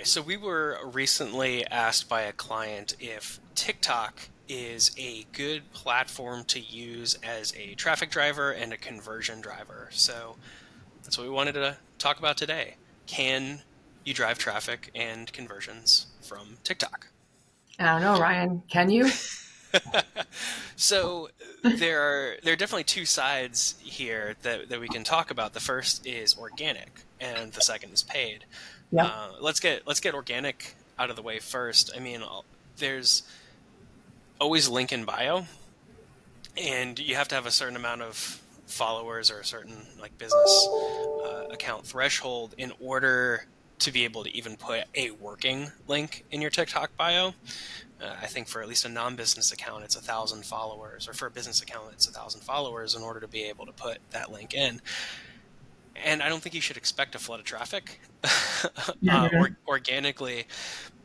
Okay, so we were recently asked by a client if TikTok is a good platform to use as a traffic driver and a conversion driver. So that's what we wanted to talk about today. Can you drive traffic and conversions from TikTok? I don't know, Ryan. Can you? So there are definitely two sides here that we can talk about. The first is organic, and the second is paid. Yep. Let's get organic out of the way first. I mean, there's always link in bio, and you have to have a certain amount of followers or a certain like business account threshold in order to be able to even put a working link in your TikTok bio. I think for at least a non-business account, it's 1,000 followers, or for a business account, it's 1,000 followers in order to be able to put that link in. And I don't think you should expect a flood of traffic. Mhm. Organically,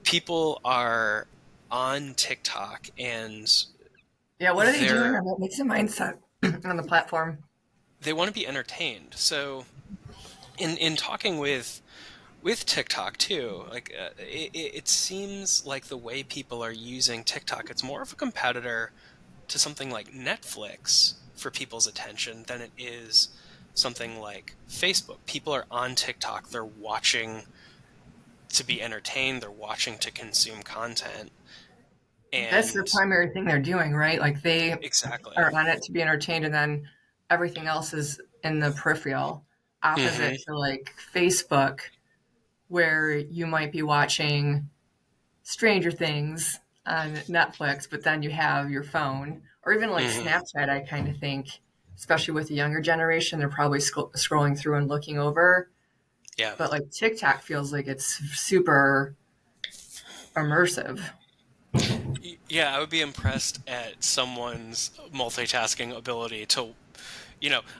people are on TikTok and Yeah, what are they doing they're on that makes a mindset on the platform? they want to be entertained. So in talking with TikTok too, like it seems like the way people are using TikTok, it's more of a competitor to something like Netflix for people's attention than it is something like Facebook. People are on TikTok, they're watching to be entertained, they're watching to consume content. That's the And primary thing they're doing, right? Like they exactly. are on it to be entertained, and then everything else is in the peripheral, opposite Hmm. to like Facebook, where you might be watching Stranger Things on Netflix, but then you have your phone, or even like Hmm. Snapchat. I kind of think, especially with the younger generation, they're probably scrolling through and looking over. Yeah. But like TikTok feels like it's super immersive. Yeah, I would be impressed at someone's multitasking ability to,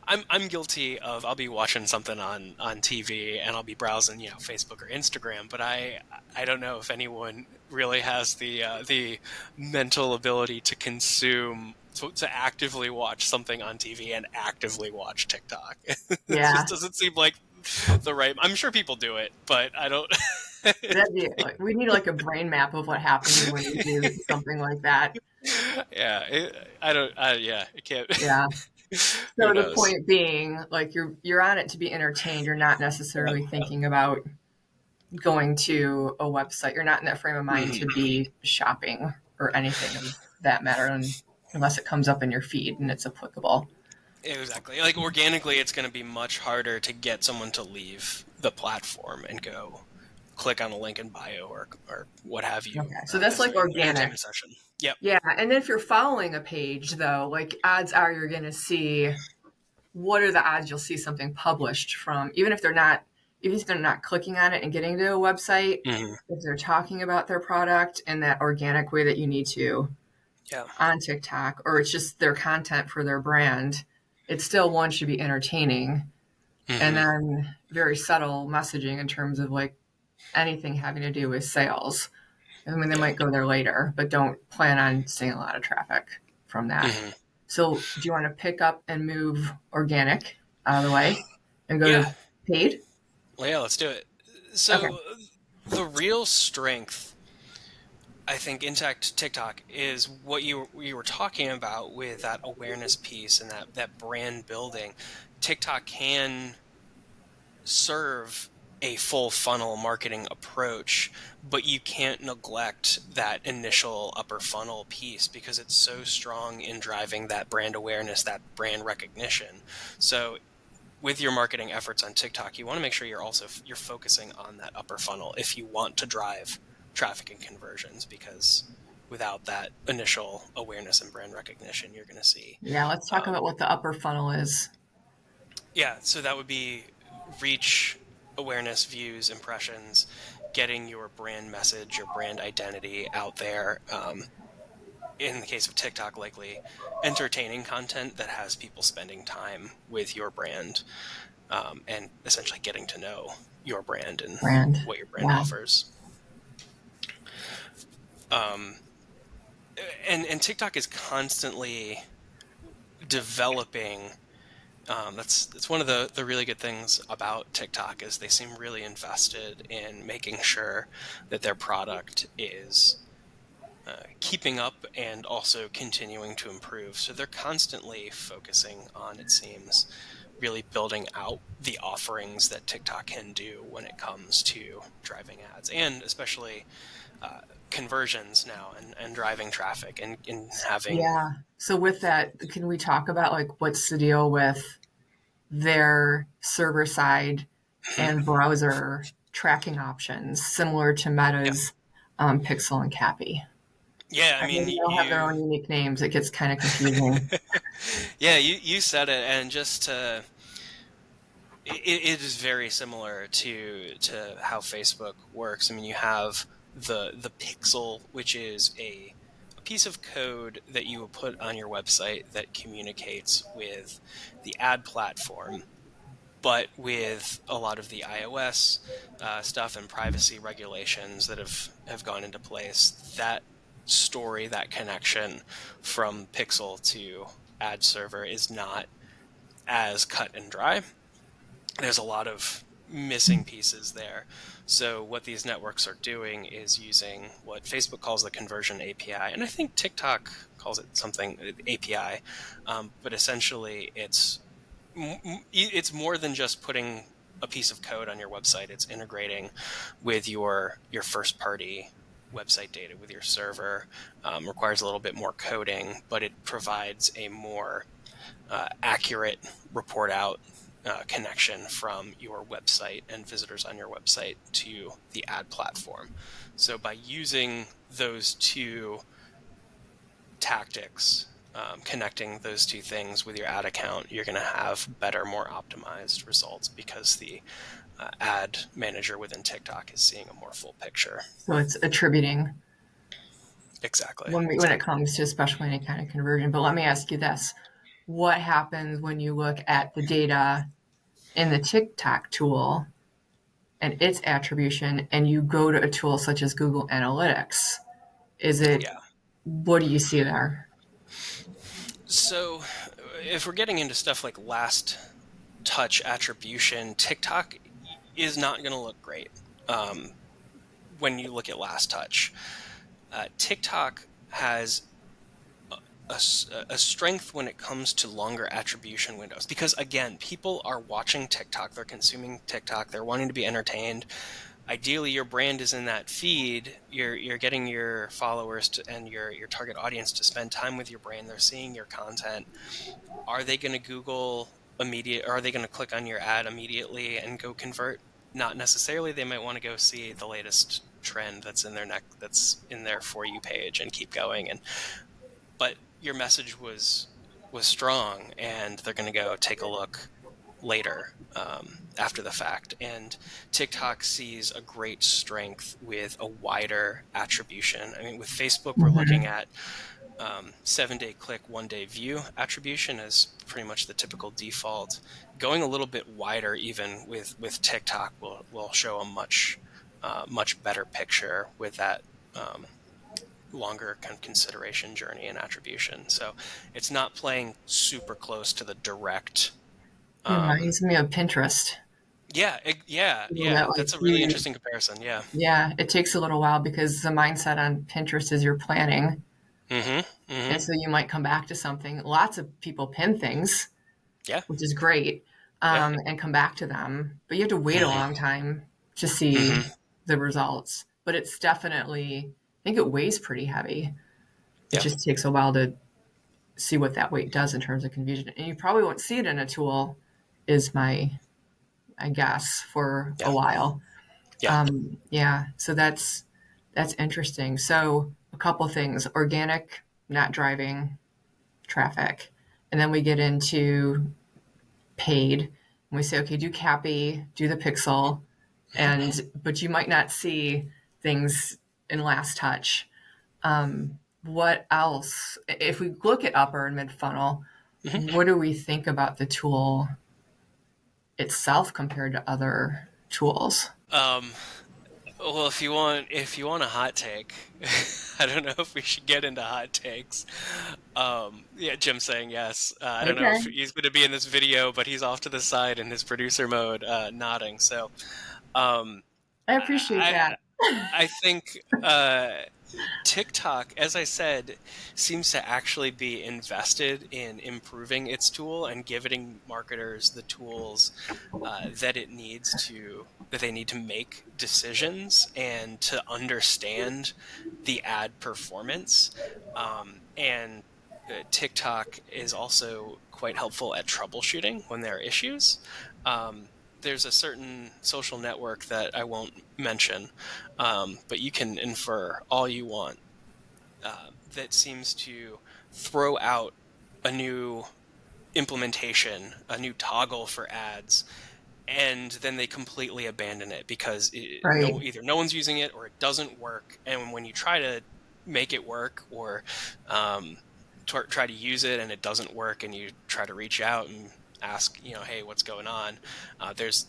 I'm guilty of, I'll be watching something on TV and I'll be browsing, Facebook or Instagram, but I don't know if anyone really has the mental ability to consume, to actively watch something on TV and actively watch TikTok. It just Yeah, doesn't seem like the right. I'm sure people do it, but I don't. that'd be like we need like a brain map of what happens when you do something like that. Yeah, I don't. Yeah, it can't. Yeah. Who So the knows? point being, like you're on it to be entertained. You're not necessarily thinking about going to a website. You're not in that frame of mind Mhm. to be shopping or anything of that matter, unless it comes up in your feed and it's applicable. Exactly. Like organically, it's going to be much harder to get someone to leave the platform and go click on a link in bio or what have you Okay, so that's as like their organic. entertainment session. Yep. Yeah, and then if you're following a page though, like odds are you're going to see what are the odds you'll see something published from, even if they're not clicking on it and getting to a website, Hmm. if they're talking about their product in that organic way that you need to Yeah. on TikTok, or it's just their content for their brand, it still one should be entertaining. And Hmm. then very subtle messaging in terms of like anything having to do with sales. I mean, they Yeah. might go there later, but don't plan on seeing a lot of traffic from that. Hmm. So, do you want to pick up and move organic out of the way and go Yeah. to paid? Well, yeah. Let's do it. Okay. So the real strength, I think, in TikTok is what you were talking about with that awareness piece and that brand building. TikTok can serve a full funnel marketing approach, but you can't neglect that initial upper funnel piece because it's so strong in driving that brand awareness, that brand recognition. So with your marketing efforts on TikTok, you want to make sure you're focusing on that upper funnel if you want to drive traffic and conversions, because without that initial awareness and brand recognition, you're going to see Yeah, let's talk um, about what the upper funnel is. yeah, so that would be reach, awareness, views, impressions, getting your brand message, your brand identity out there. In the case of TikTok, likely entertaining content that has people spending time with your brand, and essentially getting to know your brand and Brand. what your brand Yeah. offers. Um, and TikTok is constantly developing That's one of the really good things about TikTok is they seem really invested in making sure that their product is keeping up and also continuing to improve. So they're constantly focusing on, it seems, really building out the offerings that TikTok can do when it comes to driving ads, and especially uh, conversions now, and driving traffic, and having. Yeah. So with that, can we talk about like what's the deal with their server side and browser tracking options similar to Yeah, Meta's Pixel and Cappy? yeah. I I mean, mean, they all have their own unique names. It gets kind of confusing. yeah, you said it, and just to it is very similar to how Facebook works. I mean, you have the pixel, which is a piece of code that you will put on your website that communicates with the ad platform. But with a lot of the iOS stuff and privacy regulations that have gone into place, that story, that connection from pixel to ad server is not as cut and dry. There's a lot of missing pieces there. So what these networks are doing is using what Facebook calls the conversion API, and I think TikTok calls it something API, but essentially it's more than just putting a piece of code on your website. It's integrating with your first party website data with your server. Requires a little bit more coding, but it provides a more accurate report out connection from your website and visitors on your website to the ad platform. So by using those two tactics, connecting those two things with your ad account, you're going to have better, more optimized results because the ad manager within TikTok is seeing a more full picture. So it's attributing Exactly. when it comes to especially any kind of conversion. But let me ask you this. What happens when you look at the data in the TikTok tool and its attribution and you go to a tool such as Google Analytics? Is it, Yeah. what do you see there? So if we're getting into stuff like last touch attribution, TikTok is not going to look great when you look at last touch. TikTok has a, a strength when it comes to longer attribution windows because, again, people are watching TikTok, they're consuming TikTok, they're wanting to be entertained. Ideally, your brand is in that feed. You're getting your followers and your target audience to spend time with your brand. They're seeing your content. Are they going to Google immediate? Or are they going to click on your ad immediately and go convert? Not necessarily. They might want to go see the latest trend that's in their that's in their For You page and keep going. And but your message was strong, and they're going to go take a look later after the fact. And TikTok sees a great strength with a wider attribution. I mean, with Facebook, we're looking Mm-hmm. at 7-day click, 1-day view attribution is pretty much the typical default. Going a little bit wider, even with TikTok, will show a much better picture with that longer kind of consideration journey and attribution. So it's not playing super close to the direct. It Um, reminds me of Pinterest. yeah. That like That's a really you, interesting comparison. Yeah. yeah, it takes a little while because the mindset on Pinterest is you're planning. Mm-hmm. And Mm-hmm. so you might come back to something. Lots of people pin things, Yeah. which is great, Yeah. and come back to them. But you have to wait a long Mm-hmm. time to see Mm-hmm. the results. But it's definitely, I think it weighs pretty heavy. It Yeah. just takes a while to see what that weight does in terms of confusion. And you probably won't see it in a tool, is my, I guess, for a Yeah. while. Yeah. Yeah, so that's interesting. So a couple things: organic, not driving traffic, and then we get into paid. And we say, okay, do Cappy, do the Pixel, and but you might not see things in last touch. What else? If we look at upper and mid funnel, Mm-hmm. what do we think about the tool itself compared to other tools? Um, Well, if you want a hot take, I don't know if we should get into hot takes. Yeah, Jim's saying yes. I don't know if Okay. he's going to be in this video, but he's off to the side in his producer mode, nodding. So, um, I appreciate I that. I think TikTok, as I said, seems to actually be invested in improving its tool and giving marketers the tools that they need to make decisions and to understand the ad performance. And TikTok is also quite helpful at troubleshooting when there are issues. There's a certain social network that I won't mention, but you can infer all you want, that seems to throw out a new implementation, a new toggle for ads, and then they completely abandon it because Right. either no one's using it or it doesn't work. And when you try to make it work, or um, try to use it and it doesn't work, and you try to reach out and ask, hey, what's going on? There's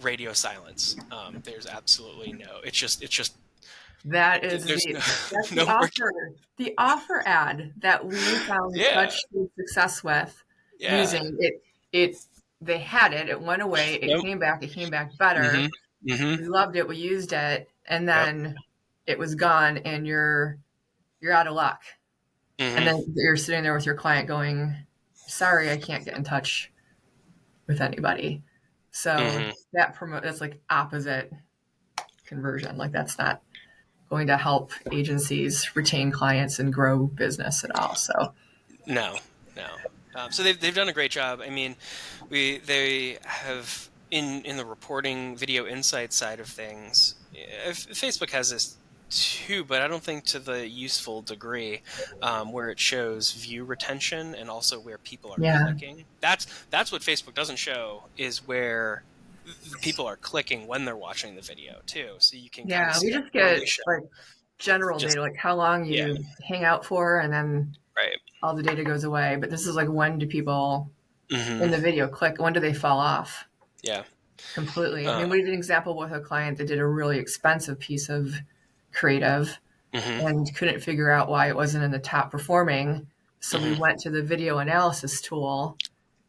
radio silence. There's absolutely no. It's just That is there's no that's no work. the offer ad that we found Yeah, such success with yeah. using it. It they had it, it went away, Yep. it came back better. Mhm. Mhm. We loved it, we used it, and Yep. then it was gone and you're out of luck. And Mhm. then you're sitting there with your client going, sorry, I can't get in touch with anybody. So Mhm. that's like opposite conversion. Like that's not going to help agencies retain clients and grow business at all. So No, no. So they've done a great job. I mean, they have in the reporting video insight side of things. Facebook has this too, but I don't think to the useful degree, where it shows view retention and also where people are yeah, clicking. That's what Facebook doesn't show, is where people are clicking when they're watching the video too. So you can kind of yeah, we see a just get correlation. like general Just data, like how long yeah, you hang out for, and then right. all the data goes away. But this is like when do people in Hmm. the video click? When do they fall off Yeah. completely? I Uh, mean, we did an example with a client that did a really expensive piece of creative hmm. and couldn't figure out why it wasn't in the top performing. So we Hmm. went to the video analysis tool,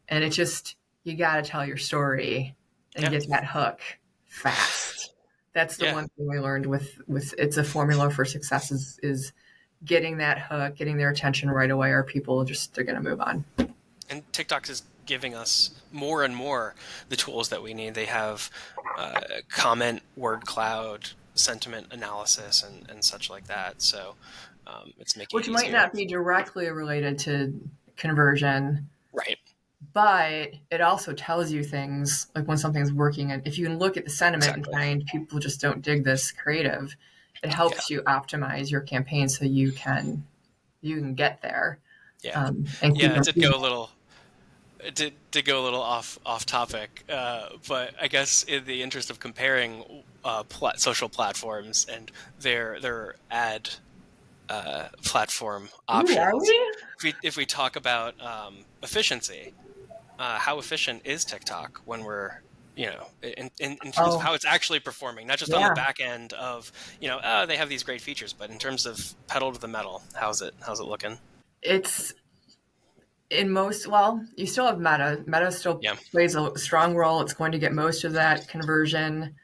and it just, you got to tell your story and Yeah. get that hook fast. That's the Yeah. one thing we learned with it's a formula for success is getting that hook, getting their attention right away, or people just they're going to move on. And TikTok is giving us more and more the tools that we need. They have comment, word cloud, sentiment analysis, and such like that. So it's making it Which might easier. not be directly related to conversion, Right. but it also tells you things like when something's working. And if you can look at the sentiment and Exactly. find people just don't dig this creative, it Yeah. helps you optimize your campaign so you can get there, Yeah. and keep Yeah. It did improving. go a little. It did go a little off topic, but I guess in the interest of comparing social platforms and their ad platform Ooh, are options, we? if we talk about efficiency, how efficient is TikTok when we're in terms of Oh, how it's actually performing, not just on the yeah. back end of they have these great features, but in terms of pedal to the metal, how's it looking? It's in most, well, you still have Meta. Meta still Yeah. plays a strong role. It's going to get most of that conversion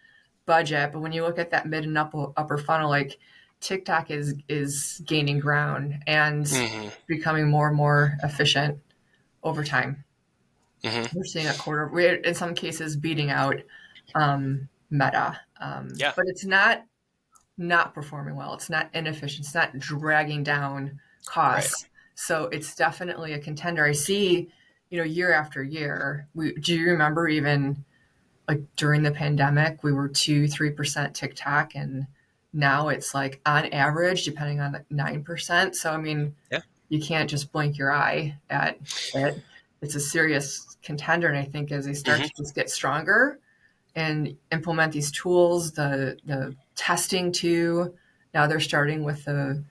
budget. But when you look at that mid and upper funnel, like TikTok is gaining ground and Hmm. becoming more and more efficient over time. Hmm. We're seeing we're in some cases beating out Meta, Yeah. but it's not performing well. It's not inefficient. It's not dragging down Right. costs. So it's definitely a contender. I see, year after year. Do you remember even like during the pandemic, we were 2, 3% TikTok, and now it's like on average, depending on the 9%. So I mean, Yeah. you can't just blink your eye at it. It's a serious contender, and I think as they start Hmm. to just get stronger and implement these tools, the testing too. Now they're starting with the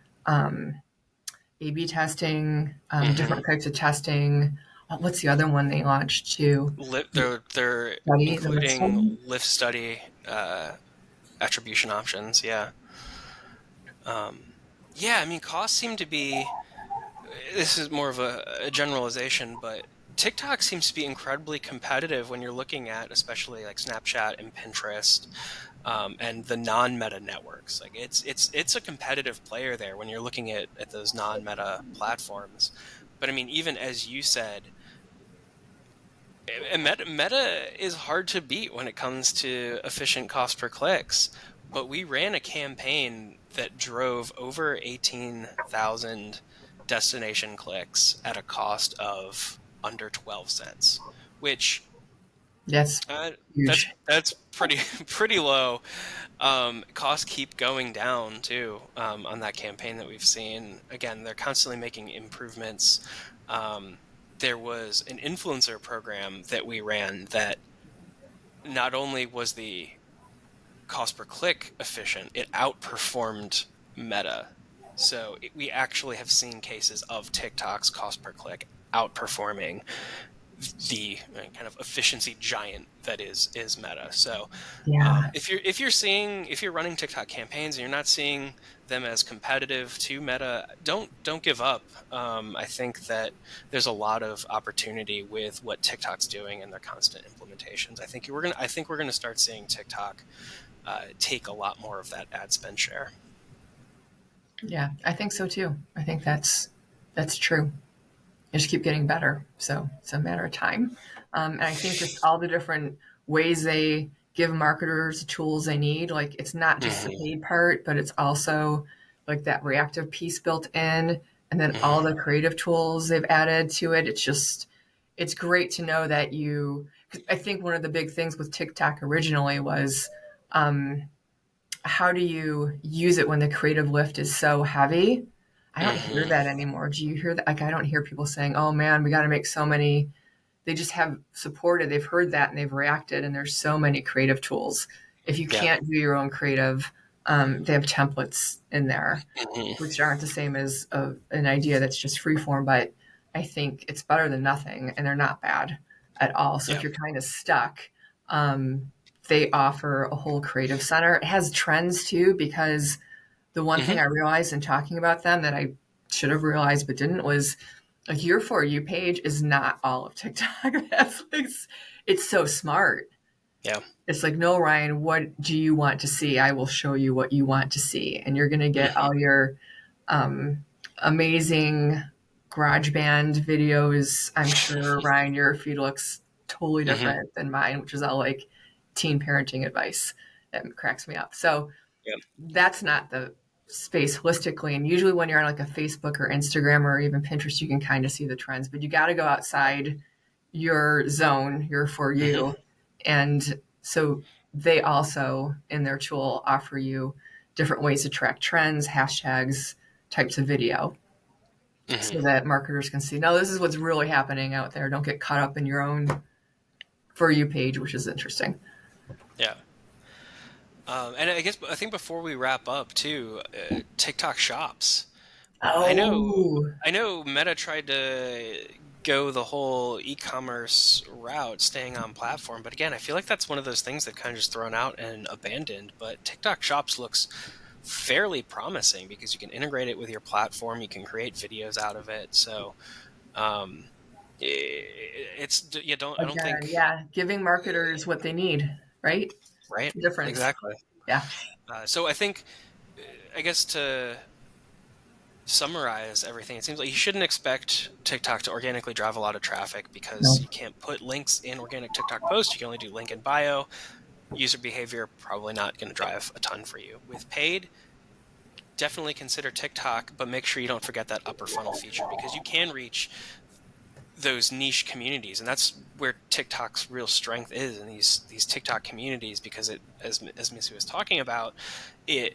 A/B testing, Hmm. different types of testing. What's the other one they launched too? They're Study, the mixed including study. lift study, attribution options. Yeah. Yeah, I mean, costs seem to be, this is more of a generalization, but TikTok seems to be incredibly competitive when you're looking at, especially like Snapchat and Pinterest, and the non-meta networks. Like it's a competitive player there when you're looking at those non-meta platforms. But I mean, even as you said, meta is hard to beat when it comes to efficient cost per clicks. But we ran a campaign that drove over 18,000 destination clicks at a cost of under 12 cents, which That's uh, huge. that's pretty pretty low. Costs keep going down too, on that campaign that we've seen. Again, they're constantly making improvements. Um, there was an influencer program that we ran that not only was the cost per click efficient, it outperformed Meta. So we actually have seen cases of TikTok's cost per click outperforming the kind of efficiency giant that is Meta. So Yeah. if you're running TikTok campaigns and you're not seeing them as competitive to Meta, don't give up. I think that there's a lot of opportunity with what TikTok's doing and their constant implementations. I think we're gonna start seeing TikTok take a lot more of that ad spend share. Yeah, I think so too. I think that's true. They just keep getting better. So it's a matter of time. And I think just all the different ways they give marketers the tools they need, like it's not just the Hmm. paid part, but it's also like that reactive piece built in, and then all Hmm. the creative tools they've added to it. It's great to know that you, 'cause I think one of the big things with TikTok originally was, um, how do you use it when the creative lift is so heavy? I don't hear Hmm. that anymore. Do you hear that? Like, I don't hear people saying, oh man, we got to make so many. They just have supported, they've heard that and they've reacted, and there's so many creative tools. If you Yeah. can't do your own creative, they have templates in there, Hmm. which aren't the same as an idea that's just free form, but I think it's better than nothing, and they're not bad at all. So Yeah. if you're kind of stuck, um, they offer a whole creative center. It has trends too, because the one Hmm. thing I realized in talking about them that I should have realized but didn't was like your For You page is not all of TikTok. That's like, it's so smart. Yeah. It's like, no, Ryan, what do you want to see? I will show you what you want to see. And you're going to get Hmm. all your amazing garage band videos. I'm sure, Ryan, your feed looks totally Hmm. different than mine, which is all like teen parenting advice. That cracks me up. So Yeah. that's not the space holistically. And usually when you're on like a Facebook or Instagram or even Pinterest, you can kind of see the trends, but you got to go outside your zone, your For Hmm. You. And so they also in their tool offer you different ways to track trends, hashtags, types of video Hmm. so that marketers can see, no, this is what's really happening out there. Don't get caught up in your own For You page, which is interesting. Yeah. And I think before we wrap up too, TikTok Shops. I know, Oh, I know Meta tried to go the whole e-commerce route, staying on platform, but again, I feel like that's one of those things that kind of just thrown out and abandoned. But TikTok Shops looks fairly promising because you can integrate it with your platform, you can create videos out of it. So, um, it's you don't I don't think again, yeah, giving marketers what they need, right? right Difference. exactly. Yeah. So I think I guess to summarize everything, it seems like you shouldn't expect TikTok to organically drive a lot of traffic because No. you can't put links in organic TikTok posts. You can only do link in bio. User behavior probably not going to drive a ton for you. With paid, definitely consider TikTok, but make sure you don't forget that upper funnel feature because you can reach those niche communities, and that's where TikTok's real strength is in these TikTok communities because it, as Missy was talking about, it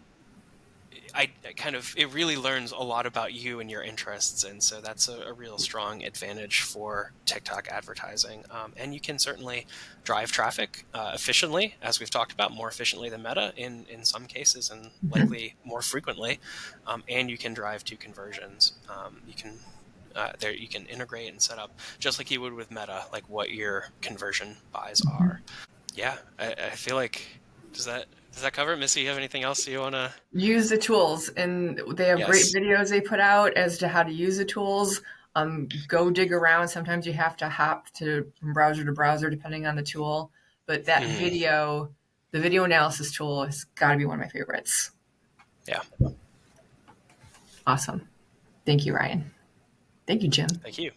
I kind of it really learns a lot about you and your interests, and so that's a real strong advantage for TikTok advertising. And you can certainly drive traffic efficiently, as we've talked about, more efficiently than Meta in some cases, and Mhm. likely more frequently. And you can drive to conversions. You can there you can integrate and set up just like you would with Meta, like what your conversion buys are. Mhm. Yeah, I feel like does that Does that cover it? Missy, you have anything else you want to? Use the tools, and they have great Yes. videos they put out as to how to use the tools. Go dig around. Sometimes you have to hop from browser to browser depending on the tool. But that Mhm. the video analysis tool has got to be one of my favorites. Yeah. Awesome. Thank you, Ryan. Thank you, Jim. Thank you.